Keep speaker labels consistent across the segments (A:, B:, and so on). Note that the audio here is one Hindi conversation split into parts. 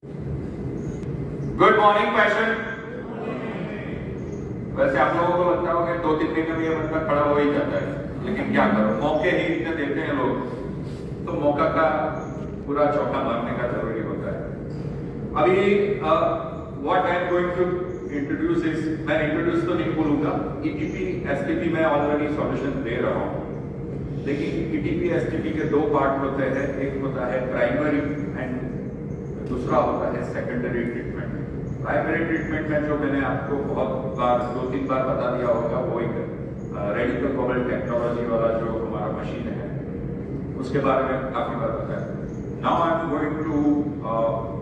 A: Good morning passion. वैसे आप लोगों को लगता होगा कि 2-3 दिन में ये बंदा खड़ा हो ही जाता है, लेकिन क्या करो, मौके ही इतने देते हैं लोग, तो मौका का पूरा चौका मारने का जरूरी होता है। अभी what I am going to introduce is, मैं इंट्रोड्यूस तो नहीं बोलूंगा, ईटीपी एसटीपी में ऑलरेडी सॉल्यूशन दे रहा हूं, लेकिन ईटीपी एसटीपी के दो पार्ट होते हैं, एक होता है प्राइमरी एंड दूसरा होता है सेकेंडरी ट्रीटमेंट। प्राइमरी ट्रीटमेंट में जो मैंने आपको बहुत बार 2-3 बार बता दिया होगा, वो एक रेडिकल कोबाल्ट टेक्नोलॉजी वाला जो हमारा मशीन है उसके बारे में काफी बार बताया। Now I am going to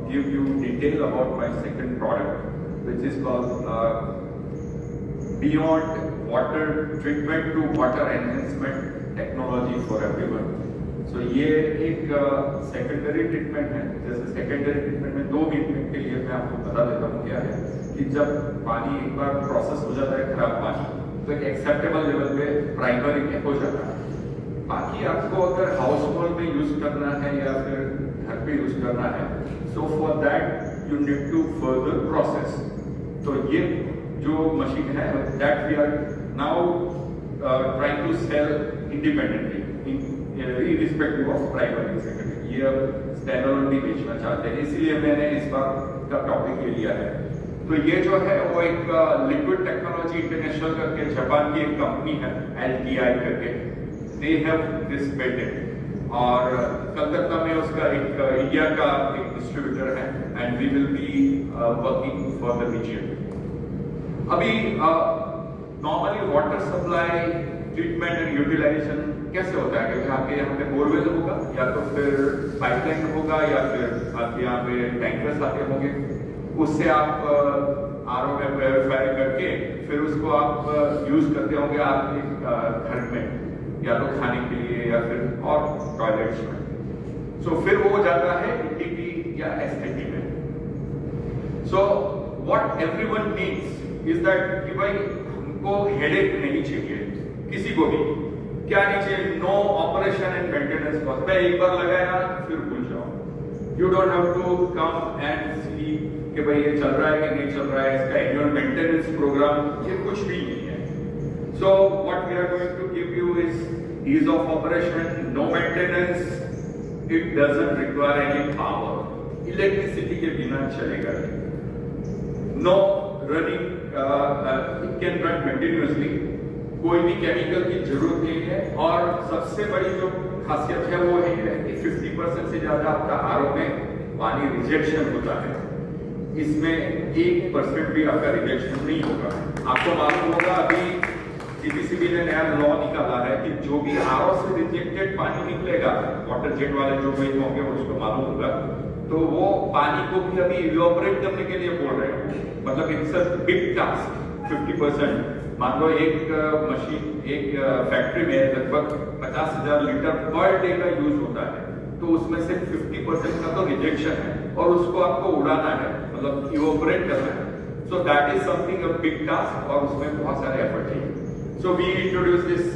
A: give you detail about my second product which is called beyond water treatment to water enhancement technology for everyone. So ये एक सेकेंडरी ट्रीटमेंट है। जैसे सेकेंडरी ट्रीटमेंट में 2 मिनट के लिए मैं आपको बता देता हूँ क्या है कि जब पानी एक बार प्रोसेस हो जाता है खराब पानी, तो एक एक्सेप्टेबल लेवल पे प्राइमरी में हो जाता है। बाकी आपको अगर हाउस होल्ड में यूज करना है या फिर घर पे यूज करना है, so for that you need to further process. तो ये जो मशीन है that we are now trying to sell independently irrespective of primary secondary। ये अब स्टैंडअलोन भी बेचना चाहते हैं, इसीलिए मैंने इस बार का टॉपिक ले लिया है। तो ये जो है वो एक लिक्विड टेक्नोलॉजी इंटरनेशनल करके जापान की एक कंपनी है LTI करके, दे हैव दिस पेटेंट, और कलकत्ता में उसका एक इंडिया का एक डिस्ट्रीब्यूटर है and we will be working for the region. अभी normally water supply treatment and utilisation कैसे होता है कि आपके यहाँ पे बोरवेल होगा या तो फिर पाइपलाइन होगा या फिर आपके यहाँ पे टैंकर्स आते होंगे, उससे आप आरओ में प्योरीफाई करके फिर उसको आप यूज करते होंगे आपके घर में या तो खाने के लिए या फिर और टॉयलेट्स में। सो फिर वो जाता है ईटीपी या एसटीपी में। So what everyone needs is that कि भाई हमको हेडेक नहीं चाहिए, किसी को भी क्या नहीं चाहिए, no operation and maintenance cost. मैं एक बार लगाया फिर भूल जाओ, you don't have to come and see कि भाई ये चल रहा है कि नहीं चल रहा है, इसका एनुअल मेंटेनेंस प्रोग्राम, ये कुछ भी नहीं है। So what we are going to give you is ease of operation, no maintenance, it doesn't require any power, electricity के बिना चलेगा, no running, it can run continuously, कोई भी केमिकल की जरूरत नहीं है, और सबसे बड़ी जो खासियत है वो ये है कि 50% से ज्यादा आपका आरओ में पानी रिजेक्शन होता है, इसमें 1% भी आपका रिजेक्शन नहीं होगा। आपको मालूम होगा अभी सीबीसीबी ने नया लॉ निकाला है कि जो भी आरओ से रिजेक्टेड पानी निकलेगा, वाटर जेट वाले जो भी होंगे उसको मालूम होगा, तो वो पानी को भी अभी इवैपोरेट करने के लिए बोल रहे हैं। मतलब इट्स अ बिग टास्क। 50%, मान लो एक मशीन एक फैक्ट्री में लगभग 50,000 लीटर पर डे का यूज होता है, तो उसमें से 50% का तो रिजेक्शन है और उसको आपको उड़ाना है, मतलब इवैपोरेट करना है। So that is something a big task और उसमें बहुत सारे एफर्ट चाहिए। So we introduce this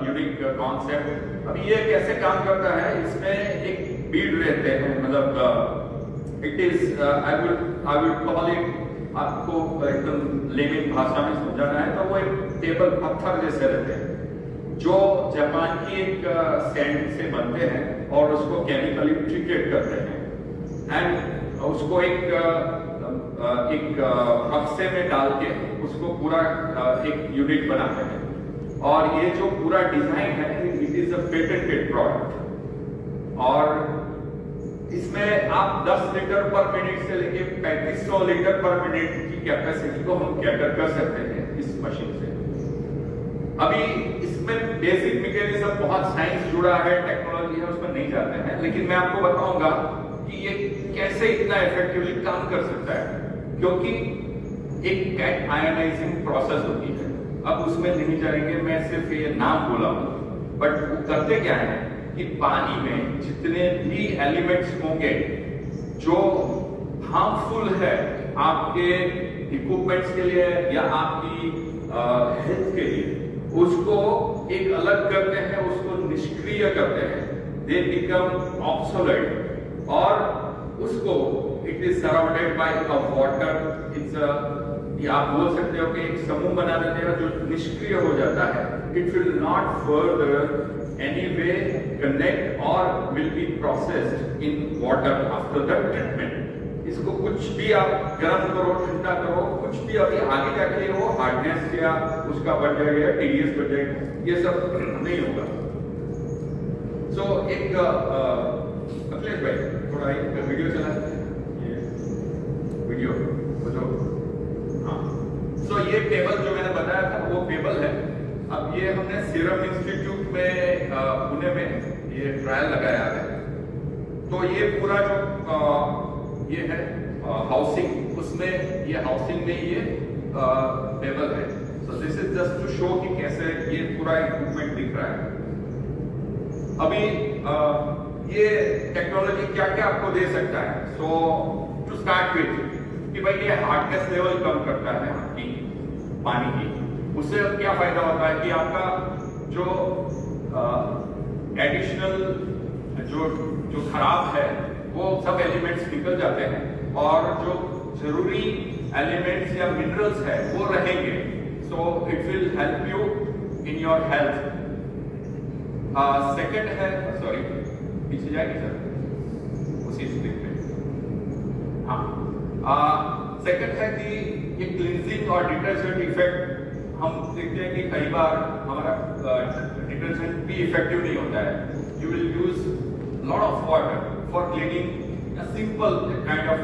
A: unique concept. अब ये कैसे काम करता है, इसमें एक बीड रहते हैं, मतलब it is I will call it, आपको एकदम लेमन भाषा में समझाना है तो वो एक टेबल पत्थर जैसे रहते हैं जो जापान की एक सैंड से बनते हैं और उसको केमिकली ट्रीटेड करते हैं एंड उसको एक बक्से में डाल के उसको पूरा एक यूनिट बनाते हैं। और ये जो पूरा डिजाइन है it is a patented product, और इसमें आप 10 लीटर पर मिनट से लेके 3500 लीटर पर मिनट की कैपेसिटी को हम कैटर कर सकते हैं इस मशीन से। अभी इसमें बेसिक मैकेनिज्म, बहुत साइंस जुड़ा है, टेक्नोलॉजी है, उसमें नहीं जाते हैं, लेकिन मैं आपको बताऊंगा कि ये कैसे इतना इफेक्टिवली काम कर सकता है, क्योंकि एक कैट आयनाइजिंग प्रोसेस होती है। अब उसमें नहीं जाएंगे, मैं सिर्फ ये नाम बोला हूं, बट वो करते क्या है कि पानी में जितने भी एलिमेंट्स होंगे जो हार्मफुल है आपके इक्विपमेंट्स के लिए या आपकी हेल्थ के लिए, उसको एक अलग करते हैं, उसको निष्क्रिय करते हैं, दे बिकम ऑब्सोलेट, और उसको it is surrounded by a water, it's आप बोल सकते हो कि एक समूह बना देते हैं जो निष्क्रिय हो जाता है. It will not further any way connect और will be processed in water after the treatment. इसको कुछ भी आप गर्म करो, ठंडा करो, कुछ भी अभी आगे जाके वो हार्डनेस या उसका बढ़ जाएगा, टीडीएस बढ़ जाएगा, ये सब नहीं होगा. सो एक अखिलेश भाई थोड़ा एक वीडियो चला, ये वीडियो जो हाँ. सो ये टेबल जो मैंने बताया था वो टेबल है. अब ये हमने सीरम इंस्टीट्यूट में पुणे में ये ट्रायल लगाया है. तो ये पूरा जो ये है हाउसिंग, उसमें ये हाउसिंग में ये टेबल है. So this is just to show कि कैसे ये पूरा इक्विपमेंट दिख रहा है. अभी ये टेक्नोलॉजी क्या क्या आपको दे सकता है. सो टू स्टार्ट विथ कि भाई ये हार्डनेस लेवल कम करता है आपकी पानी की. उससे क्या फायदा होता है कि आपका जो एडिशनल जो खराब है वो सब एलिमेंट्स निकल जाते हैं और जो जरूरी एलिमेंट्स या मिनरल्स है वो रहेंगे. So it will help you in your health. Second है, सॉरी पीछे जाएगी सर उसी स्क्रीन पे. हाँ, सेकंड है कि ये क्लींजिंग और डिटर्जेंट इफेक्ट हम देखते हैं कि कई बार हमारा डिटर्जेंट भी इफेक्टिव नहीं होता है. You will use lot of water for cleaning a simple kind of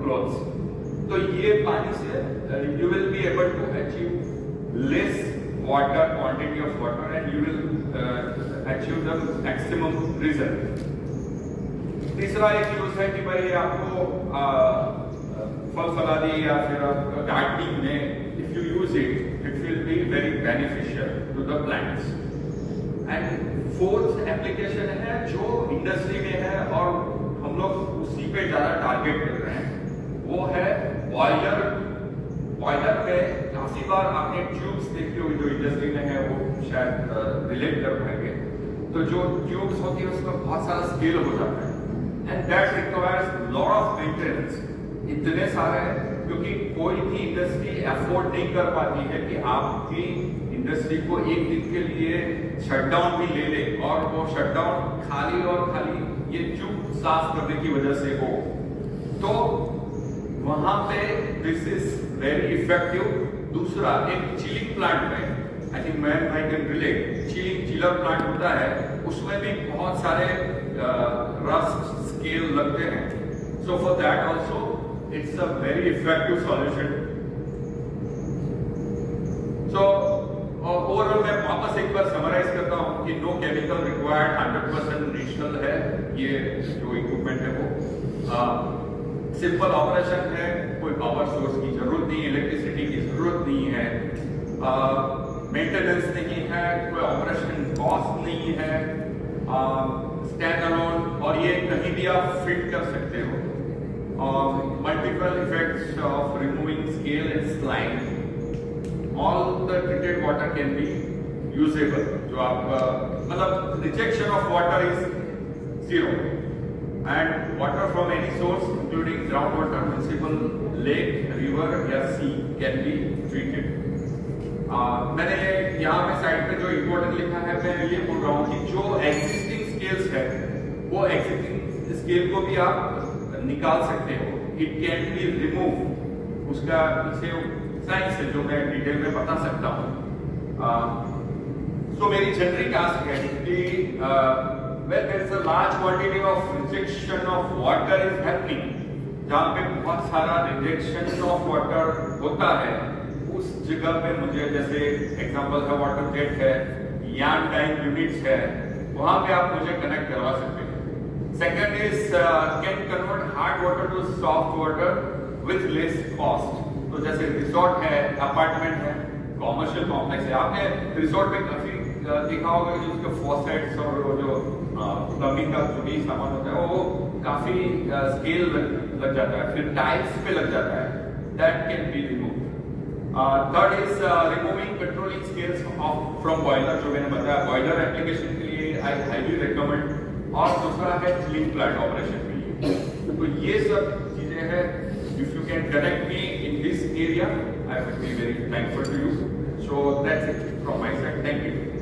A: clothes. तो ये पानी से you will be able to achieve less water quantity of water and you will achieve the maximum result. तीसरा एक यूज है कि भाई आपको फल फलादी या फिर गार्डनिंग में if you use it will be very beneficial to the plants. And fourth application है जो इंडस्ट्री में है और हम लोग उसी पे ज्यादा टारगेट कर रहे हैं, वो है बॉयलर. बॉयलर में काफी बार आपने ट्यूब्स देखी होगी जो इंडस्ट्री में है, वो शायद रिलेट कर पाएंगे. तो जो ट्यूब्स होती है उसमें बहुत सारा स्केल हो जाता है and that requires lot of maintenance. इतने सारे, क्योंकि कोई भी इंडस्ट्री अफोर्ड नहीं कर पाती है कि आपकी इंडस्ट्री को एक दिन के लिए शटडाउन भी ले ले और वो शटडाउन खाली और खाली ये ट्यूब साफ करने की वजह से हो. तो वहां पे दिस इज वेरी इफेक्टिव. दूसरा एक चिलिंग प्लांट में, I think man I can relate, chiller plant होता है, उसमें भी बहुत सारे रस्ट स्केल लगते हैं. सो for that also it's a very effective solution. So overall मैं वापस एक बार समराइज करता हूं कि नो केमिकल रिक्वायर्ड, 100% नेचुरल है ये जो इक्विपमेंट है वो. सिंपल ऑपरेशन है, कोई पावर सोर्स की जरूरत नहीं, इलेक्ट्रिसिटी की जरूरत नहीं है, मेंटेनेंस नहीं है, कोई ऑपरेशन कॉस्ट नहीं है, स्टैंड अलोन, और ये कहीं भी आप फिट कर सकते हो. Multiple effects of removing scale and slime. All the treated water can be usable. जो आप मतलब rejection of water is zero and water from any source including ground water, municipal, lake, river या सी कैन बी ट्रीटेड. मैंने यहाँ पे साइड पे जो इम्पोर्टेंट लिखा है, मैं ये बोल रहा हूँ कि जो एग्जिस्टिंग स्केल्स है वो एग्जिस्टिंग स्केल को भी आप निकाल सकते हो. It can be remove. उसका पीछे साइंस है जो मैं डिटेल में बता सकता हूँ. सो मेरी जेनरिक आस्क है कि when there is a large quantity of rejection of water is happening, जहाँ पे बहुत सारा रिजेक्शन ऑफ वाटर होता है, उस जगह पे मुझे, जैसे एग्जांपल है वाटर जेट है, यान टाइम यूनिट्स है, वहाँ पे आप मुझे कनेक्ट करवा सकते हैं. Second is can convert hard water to soft water with less cost. तो जैसे रिसोर्ट है, अपार्टमेंट है, कॉमर्शियल कॉम्प्लेक्स है, आपने रिसोर्ट में काफी देखा होगा कि उसके फॉसेट्स और जो प्लम्बिंग का जो भी सामान होता है वो काफी स्केल लग जाता है, फिर टाइल्स पे लग जाता है. That can be remove. Third is removing patrolling scales from boiler, जो मैंने बताया बॉयलर एप्लीकेशन के लिए आई हाईली रिकमेंड. और दूसरा है चिलिंग प्लांट ऑपरेशन के लिए. तो ये सब चीजें सकते हैं. If you can connect me in this area, I will be very thankful to you. So that's it from my side. Thank you.